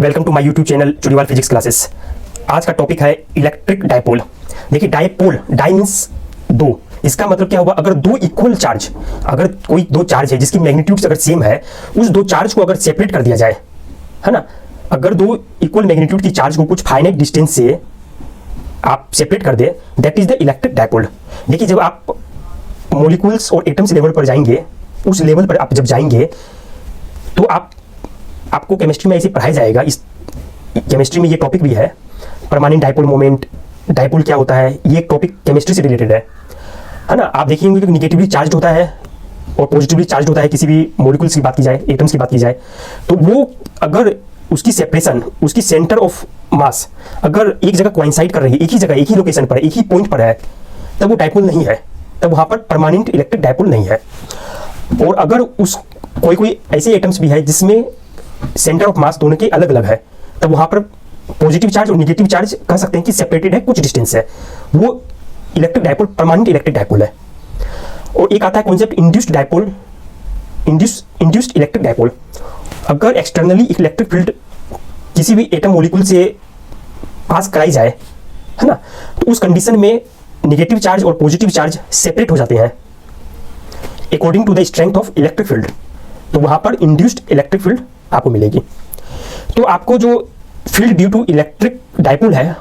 Welcome to my YouTube channel Chudiwal Physics Classes. आज का topic है इलेक्ट्रिक डायपोल। देखिए डायपोल, डाई मीन्स दो, इसका मतलब क्या हुआ, अगर दो इक्वल चार्ज, अगर कोई दो चार्ज है जिसकी मैग्नीट्यूड्स अगर सेम है, उस दो चार्ज को अगर सेपरेट कर दिया जाए, है ना, अगर दो इक्वल मैग्नीट्यूड की चार्ज को कुछ फाइनाइट डिस्टेंस से आप सेपरेट कर दे, that is the electric dipole. देखिए जब आप मॉलिक्यूल्स और एटम्स लेवल पर जाएंगे, उस लेवल पर आप जब जाएंगे तो आपको केमिस्ट्री में ऐसे पढ़ाया जाएगा, इस केमिस्ट्री में ये टॉपिक भी है, परमानेंट डायपोल मोमेंट, डायपोल क्या होता है, ये टॉपिक केमिस्ट्री से रिलेटेड है ना। आप देखेंगे कि निगेटिवली चार्ज होता है और पॉजिटिवली चार्ज होता है, किसी भी मॉलिक्यूल्स की बात की जाए, एटम्स की बात की जाए, तो वो अगर उसकी सेपरेशन, उसकी सेंटर ऑफ मास अगर एक जगह कोइंसाइड कर रही है, एक ही जगह, एक ही लोकेशन पर, एक ही पॉइंट पर है, तब वो डायपोल नहीं है, तब वहाँ पर परमानेंट इलेक्ट्रिक डायपोल नहीं है। और अगर उस कोई ऐसे एटम्स भी है जिसमें सेंटर ऑफ मास दोनों के अलग अलग है, तब वहाँ पर पॉजिटिव चार्ज और नेगेटिव चार्ज कह सकते हैं कि सेपरेटेड है, कुछ डिस्टेंस है, वो electric dipole, permanent electric dipole है। और एक आता है concept induced dipole, induced electric dipole. अगर एक्सटर्नली इलेक्ट्रिक फील्ड किसी भी एटम मॉलिक्यूल से पास कराई जाए, है ना, तो उस कंडीशन में नेगेटिव चार्ज और पॉजिटिव चार्ज सेपरेट हो जाते हैं according to the strength of electric field, तो वहां पर इंड्यूस्ड इलेक्ट्रिक फील्ड आपको मिलेगी। तो आपको जो field due to electric dipole है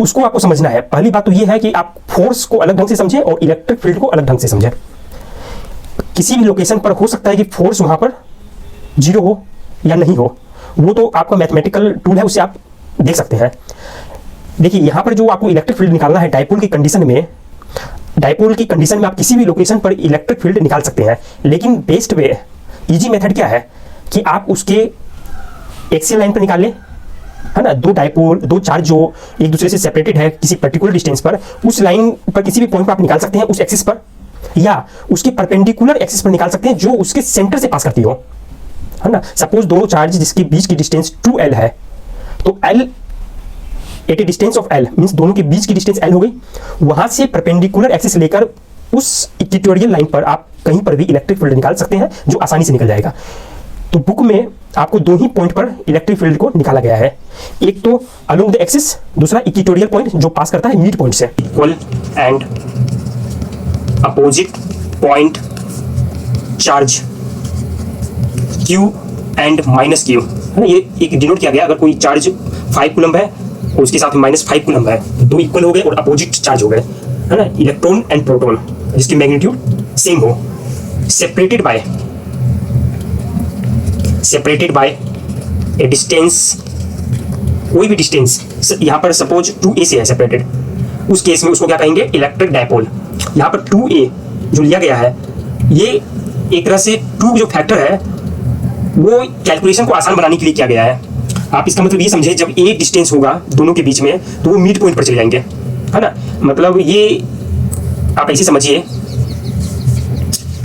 उसको आपको समझना है। पहली बात तो ये है कि आप फोर्स को अलग ढंग से समझें और इलेक्ट्रिक फील्ड को अलग ढंग से समझें। किसी भी लोकेशन पर हो सकता है कि फोर्स वहां पर जीरो हो या नहीं हो, वो तो आपका मैथमेटिकल टूल है, उससे आप देख सकते हैं। देखिए यहां पर जो आपको इलेक्ट्रिक फील्ड निकालना है डायपोल की कंडीशन में, डायपोल की कंडीशन में आप किसी भी लोकेशन पर इलेक्ट्रिक फील्ड निकाल सकते हैं, लेकिन बेस्ट वे, इजी मेथड क्या है कि आप उसके एक्सियल लाइन पर निकाल लें, है ना। दो डायपोल, दो चार्ज जो एक दूसरे से सेपरेटेड है किसी पर्टिकुलर डिस्टेंस पर, उस लाइन पर किसी भी पॉइंट पर आप निकाल सकते हैं, उस एक्सिस पर, या उसके परपेंडिकुलर एक्सिस पर निकाल सकते हैं जो उसके सेंटर से पास करती हो, है ना। सपोज दो चार्ज जिसके बीच की डिस्टेंस 2l है, तो l at a distance of l means दोनों के बीच की डिस्टेंस l हो गई, वहां से परपेंडिकुलर एक्सिस लेकर उस इक्वेटोरियल लाइन पर आप कहीं पर भी इलेक्ट्रिक फील्ड निकाल सकते हैं जो आसानी से निकल जाएगा। तो बुक में आपको दो ही पॉइंट पर इलेक्ट्रिक फील्ड को निकाला गया है, एक तो अलोंग द एक्सिस, दूसरा इक्वेटोरियल पॉइंट जो पास करता है मिड पॉइंट से। Equal and opposite point charge Q and minus Q, है ना, ये एक डिनोट किया गया। अगर कोई चार्ज 5 कूलम्ब है और उसके साथ -5 कूलम्ब है, दो इक्वल हो गए और अपोजिट चार्ज हो गए, है ना, इलेक्ट्रॉन एंड प्रोटॉन जिसकी मैग्नीट्यूड सेम हो, सेपरेटेड बाय ए डिस्टेंस, कोई भी डिस्टेंस, यहाँ पर सपोज 2a से है सेपरेटेड, उस केस में उसको क्या कहेंगे, इलेक्ट्रिक डायपोल। यहाँ पर 2a जो लिया गया है, ये एक तरह से 2 जो फैक्टर है वो कैलकुलेशन को आसान बनाने के लिए किया गया है। आप इसका मतलब ये समझे, जब एक डिस्टेंस होगा दोनों के बीच में तो वो मिड पॉइंट पर चले जाएंगे, है ना। मतलब ये आप ऐसे समझिए,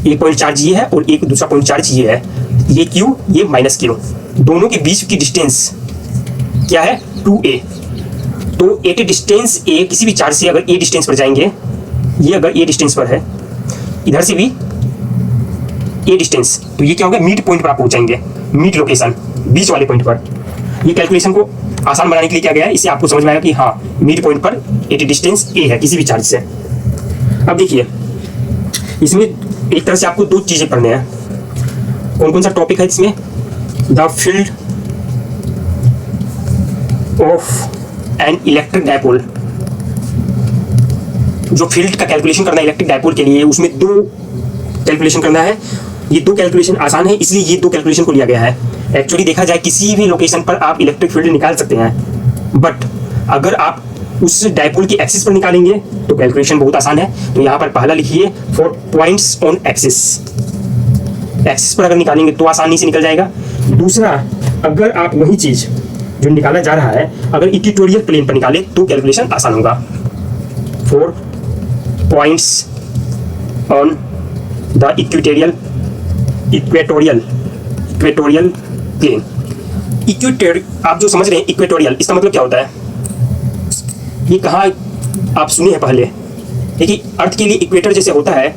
एक पॉइंट चार्ज ये है और एक दूसरा पॉइंट चार्ज ये है, ये Q, ये -Q, दोनों के बीच की डिस्टेंस क्या है, 2a। तो एट ए डिस्टेंस a, किसी भी चार्ज से अगर a डिस्टेंस पर जाएंगे, ये अगर a डिस्टेंस पर है, इधर से भी a डिस्टेंस, तो ये क्या होगा, मिड पॉइंट पर आप पहुंचाएंगे, मिड लोकेशन, बीच वाले पॉइंट पर। ये कैलकुलेशन को आसान बनाने के लिए किया गया है, इससे आपको समझ में आएगा कि हाँ मिड पॉइंट पर एट ए डिस्टेंस a है किसी भी चार्ज से। अब देखिए इसमें एक तरह से आपको दो चीजें पढ़ने हैं। कौन कौन सा टॉपिक है इसमें, the field of an electric dipole, जो फील्ड का कैलकुलेशन करना है इलेक्ट्रिक डायपोल के लिए, उसमें दो कैलकुलेशन करना है। ये दो कैलकुलेशन आसान है, इसलिए ये दो कैलकुलेशन को लिया गया है। एक्चुअली देखा जाए किसी भी लोकेशन पर आप इलेक्ट्रिक फील्ड निकाल सकते हैं, बट अगर आप उस डायपोल की एक्सिस पर निकालेंगे तो कैलकुलेशन बहुत आसान है। तो यहाँ पर पहला लिखिए, for points on axis, axis पर अगर निकालेंगे तो आसानी से निकल जाएगा। दूसरा, अगर आप वही चीज जो निकाला जा रहा है अगर इक्वेटोरियल प्लेन पर निकाले तो कैलकुलेशन आसान होगा। For points on the equatorial plane, equatorial आप जो समझ रहे हैं इक्वेटोरियल, इसका मतलब क्या होता है, ये कहाँ आप सुने हैं पहले, देखिए अर्थ के लिए इक्वेटर जैसे होता है,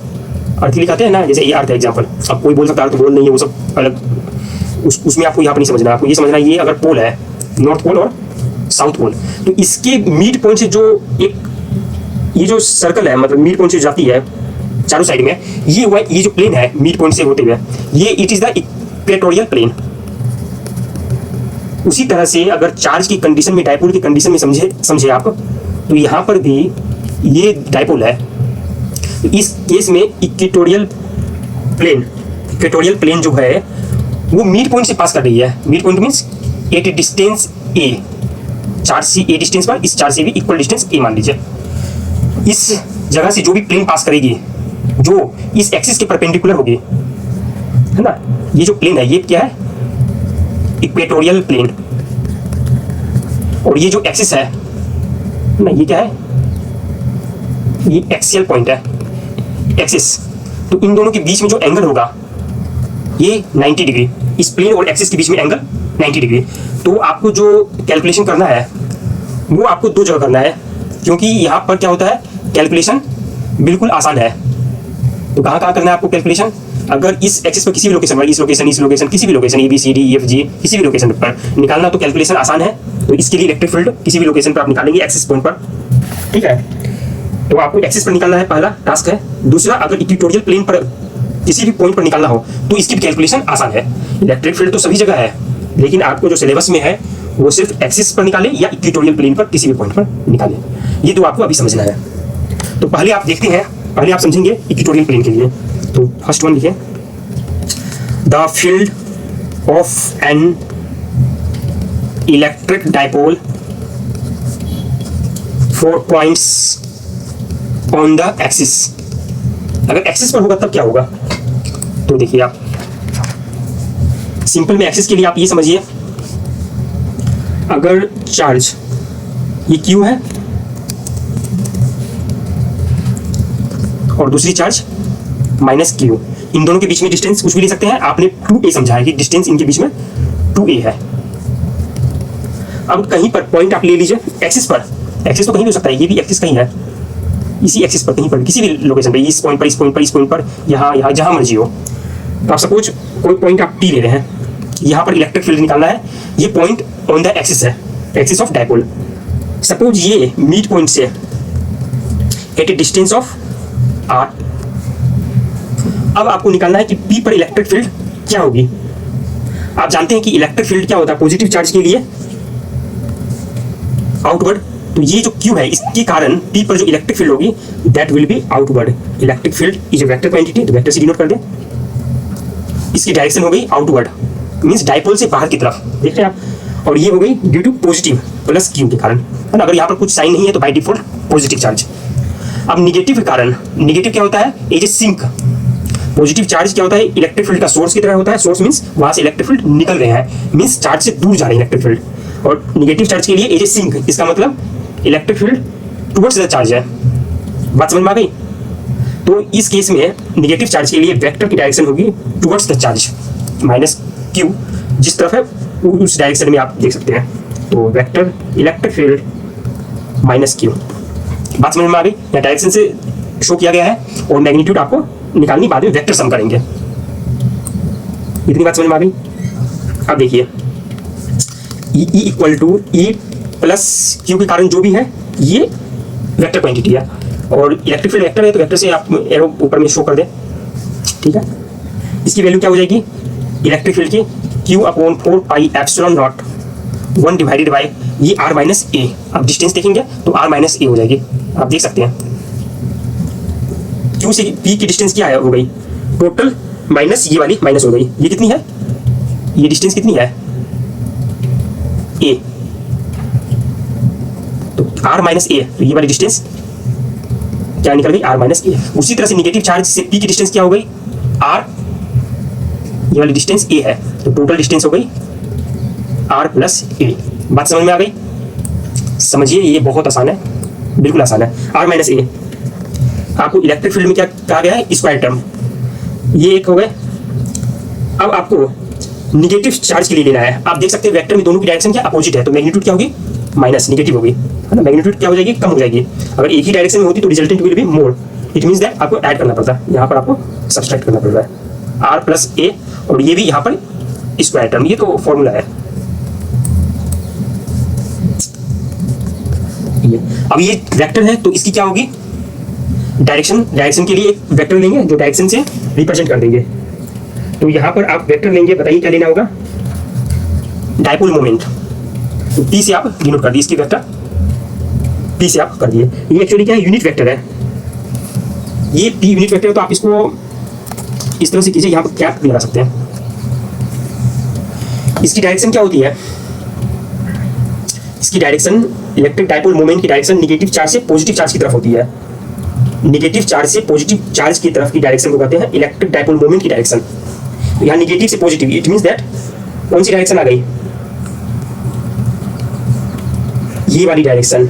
अर्थ लिखाते हैं ना, जैसे ये अर्थ है एग्जांपल, अब कोई बोल सकता है अर्थ बोल नहीं है, वो सब अलग उसमें आपको यहाँ पर नहीं समझना, आपको ये समझना ये अगर पोल है, नॉर्थ पोल और साउथ पोल, तो इसके मिड पॉइंट से जो एक ये जो सर्कल है, मतलब मिड पॉइंट से जाती है चारों साइड में, ये हुआ ये जो प्लेन है मिड पॉइंट से होते हुए, ये it is the equatorial plane. उसी तरह से अगर चार्ज की कंडीशन में, डायपोल की कंडीशन में समझे आप, तो यहाँ पर भी ये डायपोल है, इस केस में इक्वेटोरियल प्लेन जो है वो मिड पॉइंट से पास कर रही है। Mid point means at distance A, charge से ए डिस्टेंस पर, इस चार्ज से भी इक्वल डिस्टेंस ए मान लीजिए। इस जगह से जो भी प्लेन पास करेगी, जो इस एक्सिस के परपेंडिकुलर होगी, है ना, ये जो प्लेन है ये क्या है, इक्वेटोरियल प्लेन, और ये जो एक्सिस है ना, ये क्या है, ये एक्सियल पॉइंट है, एक्सिस। तो इन दोनों के बीच में जो एंगल होगा ये 90 डिग्री, इस प्लेन और एक्सिस के बीच में एंगल 90 डिग्री। तो आपको जो कैलकुलेशन करना है वो आपको दो जगह करना है, क्योंकि यहाँ पर क्या होता है, कैलकुलेशन बिल्कुल आसान है। तो कहाँ कहाँ करना है आपको कैलकुलेशन, अगर इस एक्सिस पर किसी भी लोकेशन पर, इस लोकेशन किसी भी लोकेशन ABCDEFG किसी भी लोकेशन पर निकालना, तो कैलकुलेशन आसान है। तो इसके लिए इलेक्ट्रिक फील्ड किसी भी लोकेशन पर आप निकालेंगे एक्सिस पॉइंट पर, ठीक है। तो आपको एक्सिस पर निकालना है, पहला टास्क है। दूसरा, अगर इक्वेटोरियल प्लेन पर किसी भी पॉइंट पर निकालना हो तो इसकी कैलकुलेशन आसान है। इलेक्ट्रिक फील्ड तो सभी जगह है, लेकिन आपको जो सिलेबस में है वो सिर्फ एक्सिस पर निकाले या इक्वेटोरियल प्लेन पर किसी भी पॉइंट पर निकाले। ये तो आपको अभी समझना है। तो पहले आप देखते हैं, पहले आप समझेंगे इक्वेटोरियल प्लेन के लिए। तो फर्स्ट वन लिखिए, the field of an electric dipole for points on the axis. अगर एक्सिस पर होगा तब क्या होगा, तो देखिए आप सिंपल में एक्सिस के लिए आप ये समझिए, अगर चार्ज ये Q है और दूसरी चार्ज माइनस Q, इन दोनों के बीच में डिस्टेंस कुछ भी ले सकते हैं। आपने 2a समझा है कि डिस्टेंस इनके बीच में 2a है। अब कहीं पर पॉइंट आप ले लीजिए एक्सिस पर, एक्सिस तो कहीं भी हो सकता है, ये भी एक्सिस कहीं है, इसी एक्सिस पर कहीं पर किसी भी लोकेशन पे, इस पॉइंट पर, इस पॉइंट पर, इस पॉइंट पर, यहाँ जहां मर्जी हो। तो आप सपोज कोई पॉइंट आप P ले रहे हैं, यहाँ पर इलेक्ट्रिक फील्ड निकालना है, ये पॉइंट ऑन द एक्सिस है, एक्सिस ऑफ डायपोल। सपोज ये मिड पॉइंट से at a distance of r। अब आपको निकालना है कि P पर इलेक्ट्रिक फील्ड क्या होगी। आप जानते हैं कि इलेक्ट्रिक फील्ड क्या होता है, पॉजिटिव चार्ज के लिए आउटवर्ड। तो ये जो Q है, इसके कारण P पर जो इलेक्ट्रिक फील्ड होगी that will be outward. Electric field is a vector quantity, तो वेक्टर से डिनोट कर दें। इसकी डायरेक्शन हो गई आउटवर्ड, मींस डायपोल से बाहर की तरफ, देख रहे हैं आप। और ये हो गई due to positive plus Q के कारण, है ना। अगर यहाँ पर कुछ साइन नहीं है तो बाय डिफॉल्ट पॉजिटिव चार्ज। अब निगेटिव के कारण, निगेटिव क्या होता है, as a sink. Positive charge क्या होता है, इलेक्ट्रिक फील्ड का सोर्स की तरह होता है। सोर्स मींस वहां से इलेक्ट्रिक फील्ड निकल रहे हैं, मींस चार्ज से दूर जा रहे हैं इलेक्ट्रिक फील्ड। और निगेटिव चार्ज के लिए एज ए सिंक, इसका मतलब electric field towards the charge है। बात समझ में आ गई। तो इस केस में निगेटिव चार्ज के लिए वेक्टर की डायरेक्शन होगी towards the charge, minus Q जिस तरफ है उस डायरेक्शन में आप देख सकते हैं। तो vector electric field minus Q, बात समझ में आ गई। या डायरेक्शन से शो किया गया है और मैग्नीट्यूड आपको निकालनी, बाद में वेक्टर सम करेंगे। इतनी बात समझ में आ गई। अब देखिए E equal to E plus Q के कारण जो भी है ये वेक्टर क्वांटिटी है, और इलेक्ट्रिक फील्ड वेक्टर है तो वेक्टर से आप एरो ऊपर में शो कर दें, ठीक है। इसकी वैल्यू क्या हो जाएगी, इलेक्ट्रिक फील्ड की Q/4 पाई एप्सिलॉन नॉट 1 डिवाइडेड बाय ये R माइनस ए। आप डिस्टेंस देखेंगे तो R माइनस ए हो जाएगी, आप देख सकते हैं। Q से P की डिस्टेंस क्या है, हो गई टोटल माइनस ये वाली माइनस हो गई। ये कितनी है, ये डिस्टेंस कितनी है A, तो R माइनस ए, तो ये वाली डिस्टेंस क्या निकल गई, R माइनस ए। उसी तरह से निगेटिव चार्ज से P की डिस्टेंस क्या हो गई, R, ये वाली डिस्टेंस A है, तो टोटल डिस्टेंस हो गई R प्लस ए। बात समझ में आ गई। समझिए ये बहुत आसान है, बिल्कुल आसान है। R माइनस ए आपको इलेक्ट्रिक फील्ड में क्या कहा गया है, स्क्वायर टर्म, ये एक हो गए। अब आपको निगेटिव चार्ज के लिए लेना है। आप देख सकते हैं वेक्टर में दोनों की डायरेक्शन क्या अपोजिट है, तो मैग्नीट्यूड क्या होगी, माइनस, निगेटिव होगी, है ना। मैग्नीट्यूड क्या हो जाएगी, कम हो जाएगी। अगर एक ही डायरेक्शन में होती तो resultant will be more, it means that आपको ऐड करना पड़ता है, यहाँ पर आपको सब्सट्रैक्ट करना पड़ता है R प्लस ए, और ये भी यहाँ पर स्क्वायर टर्म, ये तो फॉर्मूला है। अब ये वेक्टर है तो इसकी क्या होगी, डायरेक्शन के लिए एक वेक्टर लेंगे जो डायरेक्शन से रिप्रेजेंट कर देंगे। तो यहां पर आप वेक्टर लेंगे, बताइए क्या लेना होगा, डायपोल मोमेंट। तो पी से आप डिनोट कर दिए, इसकी वेक्टर पी से आप कर दिए। ये एक्चुअली क्या है, यूनिट वेक्टर है, ये पी यूनिट वेक्टर है। तो आप इसको इस तरह से कीजिए, यहां पर कैप भी लगा सकते हैं। इसकी डायरेक्शन क्या होती है, इसकी डायरेक्शन इलेक्ट्रिक डायपोल मोमेंट की डायरेक्शन निगेटिव चार्ज से पॉजिटिव चार्ज की तरफ होती है। निगेटिव चार्ज से पॉजिटिव चार्ज की तरफ की डायरेक्शन को कहते हैं इलेक्ट्रिक डायपोल मोमेंट की डायरेक्शन। तो यहाँ निगेटिव से पॉजिटिव, इट मींस दैट कौन सी डायरेक्शन आ गई, ये वाली डायरेक्शन,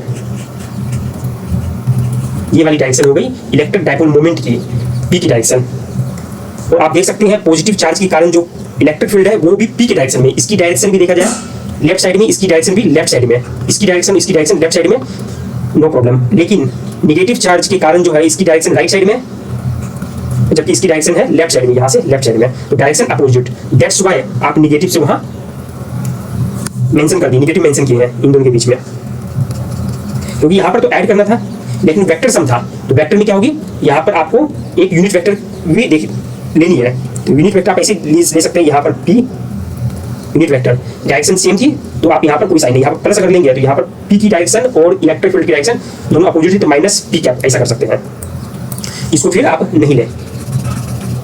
ये वाली डायरेक्शन हो गई इलेक्ट्रिक डायपोल मोमेंट की पी की डायरेक्शन। और आप देख सकते हैं पॉजिटिव चार्ज के कारण जो इलेक्ट्रिक फील्ड है वो भी पी की डायरेक्शन में। इसकी डायरेक्शन भी देखा जाए लेफ्ट साइड में, इसकी डायरेक्शन भी लेफ्ट साइड में, इसकी डायरेक्शन लेफ्ट साइड में, नो प्रॉब्लम। लेकिन निगेटिव चार्ज के कारण जो है इसकी डायरेक्शन राइट साइड में, जबकि इसकी डायरेक्शन है लेफ्ट साइड में, यहां से लेफ्ट साइड में, तो डायरेक्शन अपोजिट। दैट्स व्हाई आप निगेटिव से वहां मेंशन कर दिए, निगेटिव मेंशन किए हैं इन दोनों के बीच में, क्योंकि यहां पर तो ऐड करना था लेकिन वेक्टर सम था। तो वेक्टर में क्या होगी, यहां पर आपको एक यूनिट वेक्टर भी लेनी है। तो यूनिट वेक्टर आप ऐसे ले सकते हैं, यहाँ पर P unit vector, direction same थी तो आप यहाँ पर कोई साइन नहीं, यहाँ पर प्लस अगर लेंगे तो यहाँ पर पी की डायरेक्शन और इलेक्ट्रिक फील्ड की डायरेक्शन दोनों अपोजिट थी, तो माइनस पी कैप ऐसा कर सकते हैं। इसको फिर आप नहीं लें,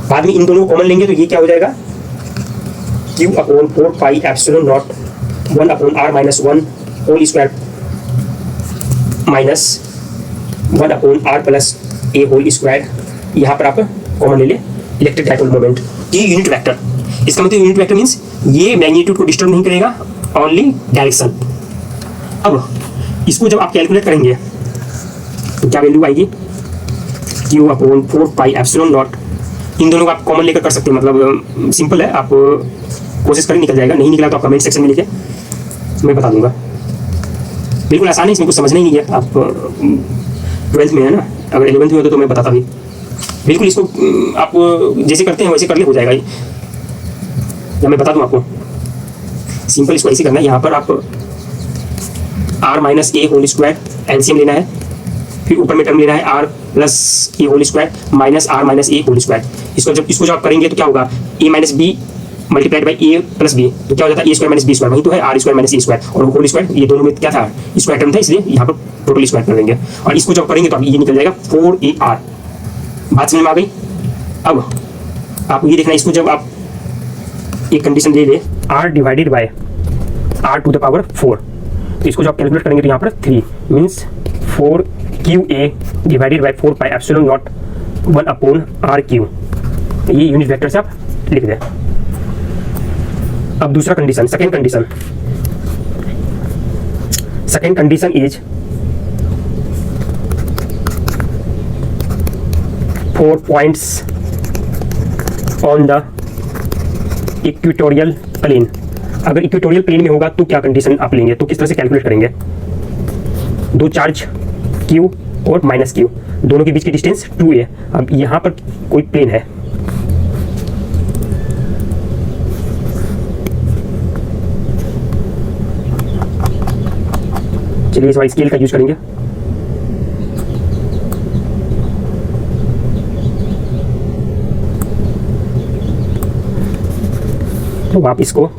बाद में इन दोनों को कॉमन लेंगे तो ये क्या हो जाएगा, Q upon 4 pi epsilon naught 1 upon r minus 1 whole square minus 1 upon r plus a whole square. यहाँ पर आप कॉमन ले लें इलेक्ट्रिक डायपोल मोमेंट, ये यूनिट वेक्टर। इसका मतलब यूनिट वेक्टर मींस ये मैग्नीट्यूड को डिस्टर्ब नहीं करेगा, ओनली डायरेक्शन। अब इसको जब आप कैलकुलेट करेंगे तो क्या वैल्यू आएगी, Q upon 4 pi epsilon naught. इन दोनों को आप कॉमन लेकर कर सकते हैं, मतलब सिंपल है, आप कोशिश करें निकल जाएगा, नहीं निकला तो आप कमेंट सेक्शन में लिखे, मैं बता दूंगा। बिल्कुल आसान है, इसमें कुछ समझना ही नहीं है। आप 12th में है ना, अगर 11th में होता तो मैं बताता भी। बिल्कुल इसको आप जैसे करते हैं वैसे कर ले, हो जाएगा। या मैं बता दूं आपको, सिंपल इसको ऐसे करना है। यहाँ पर आप r minus A whole square LCM लेना है, फिर ऊपर में टर्म लेना है r plus A whole square minus r minus A whole square. इसको जब आप करेंगे तो क्या होगा, a minus B multiplied by A plus B, तो क्या हो जाता है a square minus B square, वही तो है r square minus A square, और होल स्क्वायर ये दोनों में क्या था, स्क्वायर टर्म था, इसलिए यहाँ पर टोटल स्क्वायर कर देंगे। और इसको जब करेंगे तो ये निकल जाएगा 4ar। बात समझ में आ गई। अब आप ये देखना, इसको जब आप एक कंडीशन ले ले r divided by r to the power 4, तो इसको जब आप कैलकुलेट करेंगे तो यहाँ पर 3 means 4qa divided by 4 pi epsilon naught 1 upon rq। ये यूनिट वेक्टर से आप लिख दें। अब दूसरा condition, second condition is 4 points on the equatorial plane. अगर इक्वेटोरियल प्लेन में होगा तो क्या कंडीशन आप लेंगे, तो किस तरह से कैलकुलेट करेंगे, दो चार्ज Q और माइनस Q, दोनों के बीच की डिस्टेंस 2a। अब यहाँ पर कोई प्लेन है, चलिए इस वाली स्केल का यूज करेंगे। तो आप इसको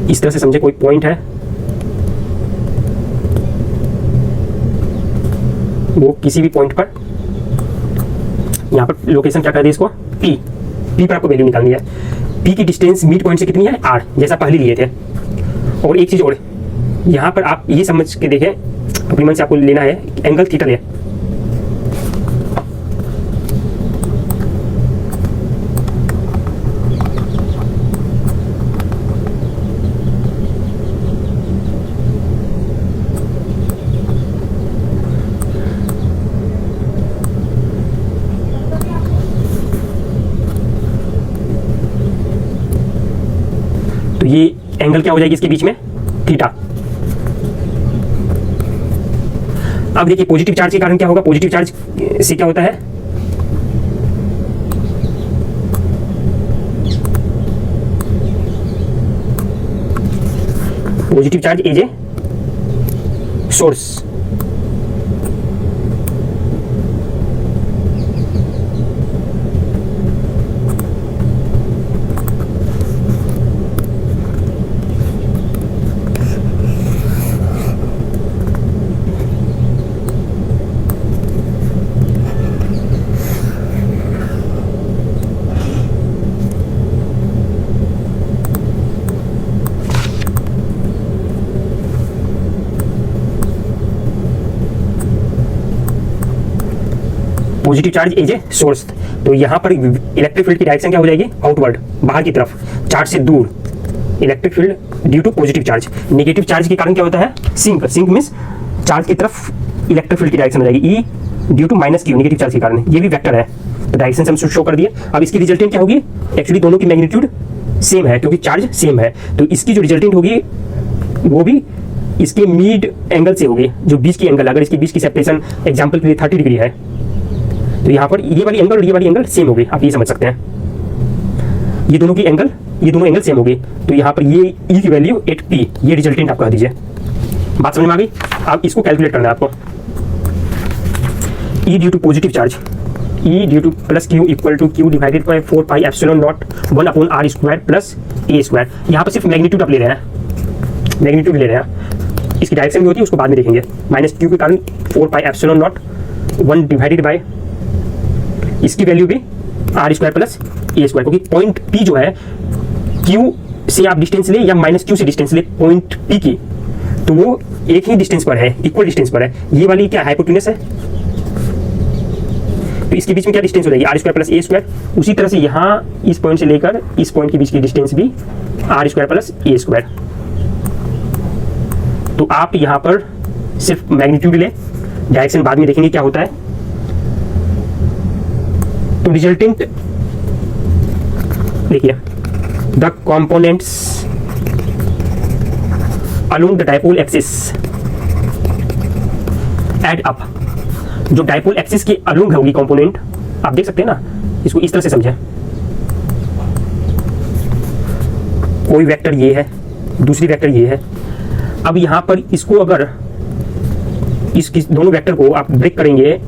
इस तरह से समझे, कोई पॉइंट है, वो किसी भी पॉइंट पर, यहाँ पर लोकेशन क्या कर दी इसको, P पर आपको वैल्यू निकालनी है। P की डिस्टेंस मिड पॉइंट से कितनी है, R, जैसा पहले लिए थे। और एक चीज़ और, यहाँ पर आप ये समझ के देखें, अपनी मन से आपको लेना है एंगल थीटा ले। तो ये एंगल क्या हो जाएगी इसके बीच में, थीटा। अब देखिए पॉजिटिव चार्ज के कारण क्या होगा, पॉजिटिव चार्ज से क्या होता है, positive charge is a source. Positive charge is a source, तो यहाँ पर इलेक्ट्रिक फील्ड की डायरेक्शन क्या हो जाएगी, आउटवर्ड, बाहर की तरफ, चार्ज से दूर। Electric field due to positive charge. Negative charge के कारण क्या होता है, सिंक। सिंक मीन्स चार्ज की तरफ इलेक्ट्रिक फील्ड की डायरेक्शन हो जाएगी, E due to minus Q, negative charge के कारण। ये भी वेक्टर है, तो डायरेक्शन से हम शो कर दिए। अब इसकी रिजल्टेंट क्या होगी, एक्चुअली दोनों की मैग्नीट्यूड सेम है क्योंकि चार्ज सेम है, तो इसकी जो रिजल्टेंट होगी वो भी इसके मिड एंगल से होगी, जो बीच की एंगल, अगर इसके बीच की सेपरेशन एग्जाम्पल के लिए 30 डिग्री है, तो यहाँ पर ये वाली एंगल और ये वाली एंगल सेम होगी, आप ये समझ सकते हैं। ये दोनों की एंगल, ये दोनों एंगल सेम होगी, तो यहाँ पर ये ई की वैल्यू एट पी, ये रिजल्टेंट आप कह दीजिए। बात समझ में आ गई। अब इसको कैलकुलेट करना है आपको। E due to positive charge, E due to plus Q equal to Q divided by 4 pi epsilon naught 1 upon R square plus A square. यहाँ पर सिर्फ मैग्नीट्यूड आप ले रहे हैं, मैग्नीट्यूड ले रहे हैं, इसकी डायरेक्शन भी होती है उसको बाद में देखेंगे। माइनस क्यू के कारण 4 pi epsilon naught 1 divided by, इसकी वैल्यू भी R square plus A square, क्योंकि पॉइंट पी जो है क्यू से आप डिस्टेंस ले या माइनस क्यू से डिस्टेंस ले पॉइंट पी की, तो वो एक ही डिस्टेंस पर है, इक्वल डिस्टेंस पर है। ये वाली क्या हाइपोटेन्यूस है, तो इसके बीच में क्या डिस्टेंस हो जाएगी, R square plus A square. उसी तरह से यहाँ इस पॉइंट से लेकर इस पॉइंट के बीच की डिस्टेंस भी R square plus A square. तो आप यहाँ पर सिर्फ मैग्नीट्यूड ले, डायरेक्शन बाद में देखेंगे क्या होता है। तो रिजल्टेंट देखिए, the components along the dipole axis add up. जो डायपोल एक्सिस के अलोंग होगी कंपोनेंट, आप देख सकते हैं ना, इसको इस तरह से समझें। कोई वेक्टर ये है, दूसरी वेक्टर ये है। अब यहां पर इसको अगर इस दोनों वेक्टर को आप ब्रेक करेंगे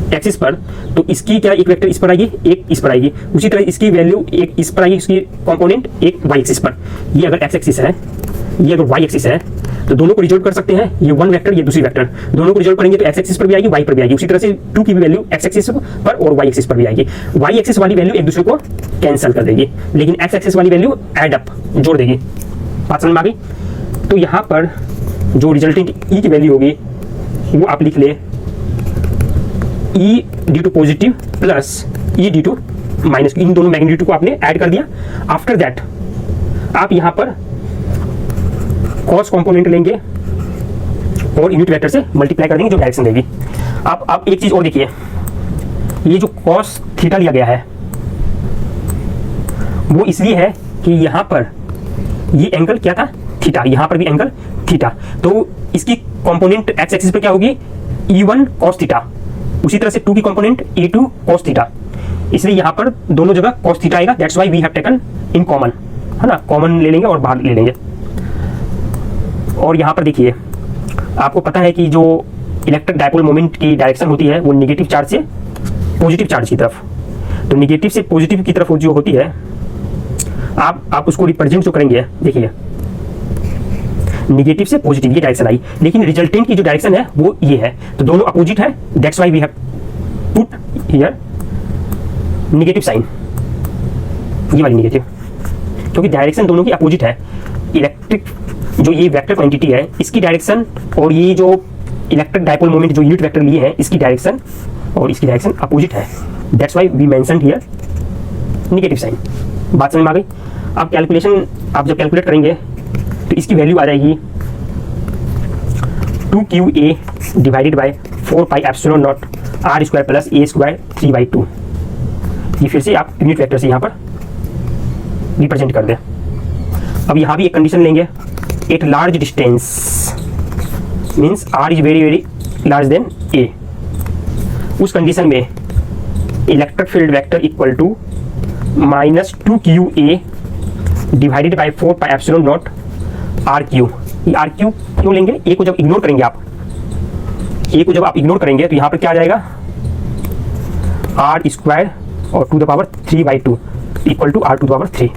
एक्सिस पर, तो इसकी क्या एक वेक्टर इस पर आएगी, एक इस पर आएगी। उसी तरह इसकी वैल्यू एक इस पर आएगी, इसकी कंपोनेंट एक वाई एक्सिस पर। ये अगर एक्स एक्सिस है, ये अगर वाई एक्सिस है, तो दोनों को रिजोल्व कर सकते हैं। ये वन वेक्टर, ये दूसरी वेक्टर, दोनों को रिजोल्व करेंगे तो एक्स एक्सिस पर भी आएगी, वाई पर भी आएगी। उसी तरह से 2 की भी वैल्यू एक्स एक्सिस पर और वाई एक्सिस पर भी आएगी। वाई एक्सिस वाली वैल्यू एक दूसरे को कैंसिल कर देगी, लेकिन एक्स एक्सिस वाली वैल्यू एड अप, जोड़ देगी। बात समझ में आ गई। तो यहाँ पर जो रिजल्टेंट ई की वैल्यू होगी वो आप लिख ले, E due to positive plus E due to minus, इन दोनों मैग्नीट्यूड को आपने ऐड कर दिया। आफ्टर दैट आप यहाँ पर कॉस कंपोनेंट लेंगे और यूनिट वेक्टर से मल्टीप्लाई कर देंगे, जो डायरेक्शन देगी। आप एक चीज और देखिए, ये जो कॉस थीटा लिया गया है वो इसलिए है कि यहाँ पर ये एंगल क्या था, थीटा, यहाँ पर भी एंगल थीटा। तो इसकी कंपोनेंट एक्स एक्सिस पर क्या होगी, E1 cos थीटा। उसी तरह से 2 की कंपोनेंट A2 cos थीटा। इसलिए यहाँ पर दोनों जगह cos थीटा आएगा। That's why we have taken in common, है ना, कॉमन ले लेंगे और बाहर ले लेंगे। और यहाँ पर देखिए, आपको पता है कि जो इलेक्ट्रिक डायपोल मोमेंट की डायरेक्शन होती है वो नेगेटिव चार्ज से पॉजिटिव चार्ज की तरफ। तो नेगेटिव से पॉजिटिव की तरफ जो होती है, आप उसको रिप्रेजेंट जो करेंगे, देखिए नेगेटिव से पॉजिटिव ये डायरेक्शन आई, लेकिन रिजल्टेंट की जो डायरेक्शन है वो ये है, तो दोनों अपोजिट है। That's why we have put here negative sign, ये वाली नेगेटिव, क्योंकि डायरेक्शन दोनों की अपोजिट है। इलेक्ट्रिक जो ये वेक्टर क्वांटिटी है इसकी डायरेक्शन और ये जो इलेक्ट्रिक डायपोल मोमेंट जो यूनिट वेक्टर लिए है इसकी डायरेक्शन और इसकी डायरेक्शन अपोजिट है। That's why we mentioned here negative sign. बात समझ में आ गई। अब कैलकुलेशन आप जब कैलकुलेट करेंगे तो इसकी वैल्यू आ जाएगी 2QA divided by 4 pi epsilon naught R square plus A square 3/2। ये फिर से आप यूनिट वेक्टर से यहाँ पर रिप्रेजेंट कर दें। अब यहाँ भी एक कंडीशन लेंगे, at large distance means R is very very large than A. उस कंडीशन में electric field vector equal to -2QA divided by 4 pi epsilon naught R cube. ये आर क्यू क्यों लेंगे, ए को जब इग्नोर करेंगे आप, ए को जब आप इग्नोर करेंगे तो यहाँ पर क्या आ जाएगा, आर स्क्वायर और to the power 3/2 equal to R to the power 3।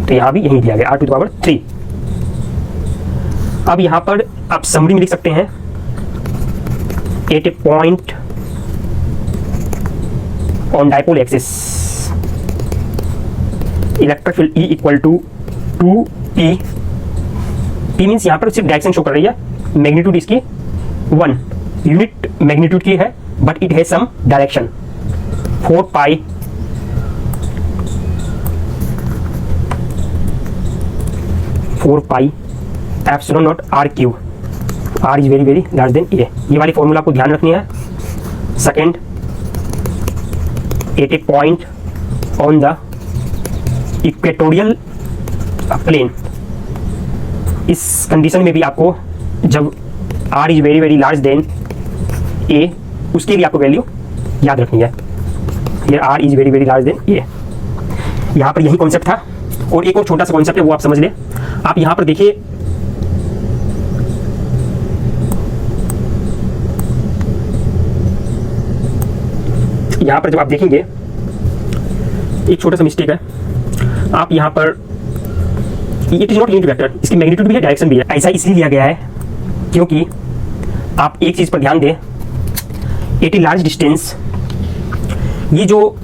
तो यहाँ भी यही दिया गया आर टू द पावर 3। अब यहाँ पर आप समरी में लिख सकते हैं, at a point on dipole axis electric field E equal to 2p। p means यहाँ पर सिर्फ डायरेक्शन शो कर रही है, मैग्नीट्यूड इसकी 1 यूनिट मैग्नीट्यूड की है, but it has some direction 4 pi epsilon naught R cube. R is very very large than A. ये वाली फॉर्मूला आपको ध्यान रखनी है। Second, at a point on the equatorial plane, इस कंडीशन में भी आपको जब R is very very large than A, उसके लिए आपको वैल्यू याद रखनी है। ये R is very very large than A. यहाँ पर यही कॉन्सेप्ट था। और एक और छोटा सा कॉन्सेप्ट है, वो आप समझ लें। आप यहाँ पर देखिए, यहाँ पर जब आप देखेंगे एक छोटा सा मिस्टेक है। आप यहाँ पर it is not unit vector, इसकी मैग्नीट्यूड भी है, डायरेक्शन भी है। ऐसा इसलिए लिया गया है क्योंकि आप एक चीज पर ध्यान दें, एट ए लार्ज डिस्टेंस, ये जो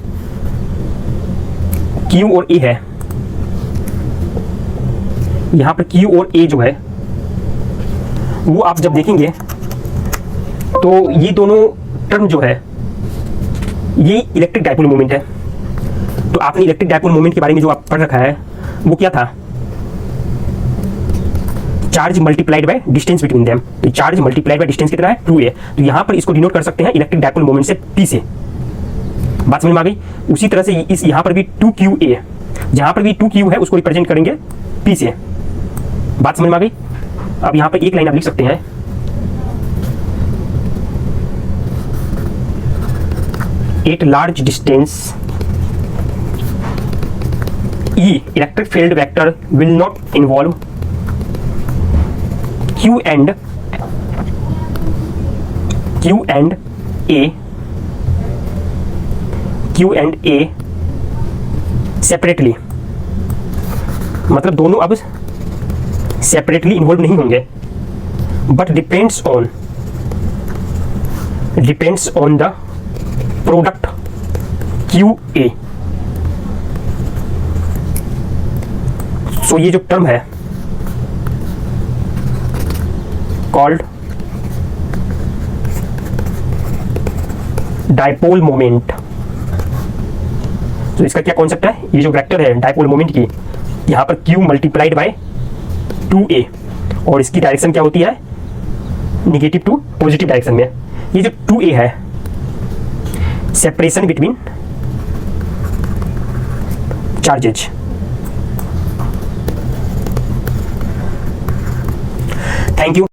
Q और A है, यहाँ पर Q और A जो है वो आप जब देखेंगे तो ये दोनों टर्म जो है ये इलेक्ट्रिक डाइपोल मोमेंट है। तो आपने इलेक्ट्रिक डाइपोल मोमेंट के बारे में जो आप पढ़ रखा है वो क्या था, charge multiplied by distance between them. तो चार्ज मल्टीप्लाइड बाय डिस्टेंस कितना है, 2a। तो यहाँ पर इसको डिनोट कर सकते हैं इलेक्ट्रिक डाइपोल मोमेंट से p से। बात समझ में आ गई। उसी तरह से इस यहाँ पर भी 2qa, जहाँ पर भी 2q है उसको रिप्रेजेंट करेंगे p से। बात समझ में आ गई। अब यहाँ पर एक लाइन आप लिख सकते हैं, eight large distance E electric field vector will not involve Q and A separately. मतलब दोनों अब सेपरेटली इन्वॉल्व नहीं होंगे, but depends on the product QA। सो ये जो टर्म है कॉल्ड डाइपोल मोमेंट। तो इसका क्या कॉन्सेप्ट है, ये जो वेक्टर है डाइपोल मोमेंट की, यहाँ पर Q मल्टीप्लाइड बाय 2a, और इसकी डायरेक्शन क्या होती है, निगेटिव टू पॉजिटिव डायरेक्शन में। ये जो 2a है, separation between charges. Thank you.